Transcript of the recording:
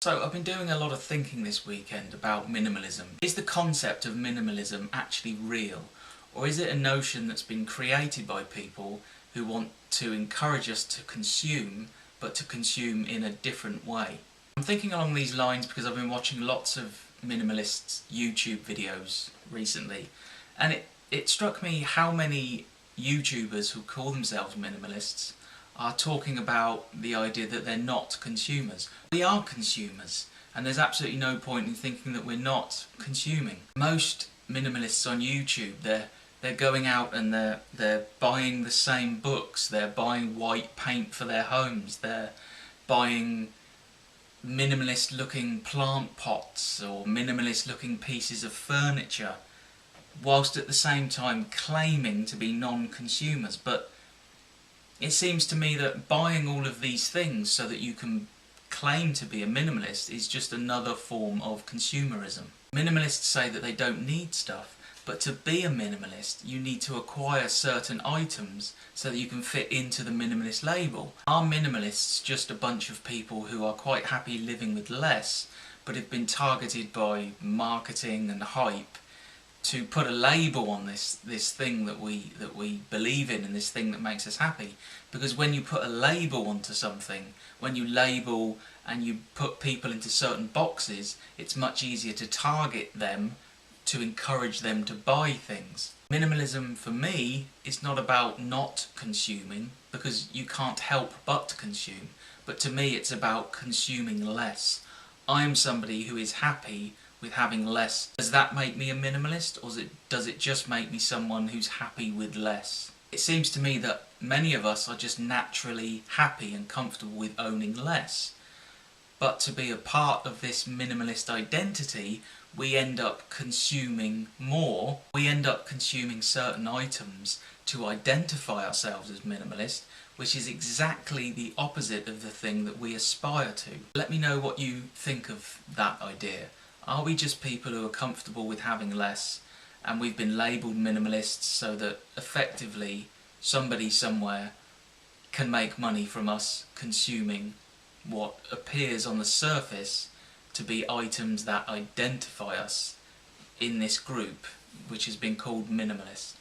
So I've been doing a lot of thinking this weekend about minimalism. Is the concept of minimalism actually real? Or is it a notion that's been created by people who want to encourage us to consume, but to consume in a different way? I'm thinking along these lines because I've been watching lots of minimalist YouTube videos recently, and it struck me how many YouTubers who call themselves minimalists are talking about the idea that they're not consumers. We are consumers, and there's absolutely no point in thinking that we're not consuming. Most minimalists on YouTube, they're going out and they're buying the same books, they're buying white paint for their homes, they're buying minimalist looking plant pots or minimalist looking pieces of furniture, whilst at the same time claiming to be non-consumers. But it seems to me that buying all of these things so that you can claim to be a minimalist is just another form of consumerism. Minimalists say that they don't need stuff, but to be a minimalist you need to acquire certain items so that you can fit into the minimalist label. Are minimalists just a bunch of people who are quite happy living with less, but have been targeted by marketing and hype to put a label on this thing that we believe in and this thing that makes us happy? Because when you put a label onto something, when you label and you put people into certain boxes, it's much easier to target them, to encourage them to buy things. Minimalism for me is not about not consuming, because you can't help but consume, but to me it's about consuming less. I'm somebody who is happy with having less. Does that make me a minimalist, or does it just make me someone who's happy with less? It seems to me that many of us are just naturally happy and comfortable with owning less. But to be a part of this minimalist identity, we end up consuming more. We end up consuming certain items to identify ourselves as minimalist, which is exactly the opposite of the thing that we aspire to. Let me know what you think of that idea. Are we just people who are comfortable with having less, and we've been labelled minimalists so that effectively somebody somewhere can make money from us consuming what appears on the surface to be items that identify us in this group which has been called minimalist?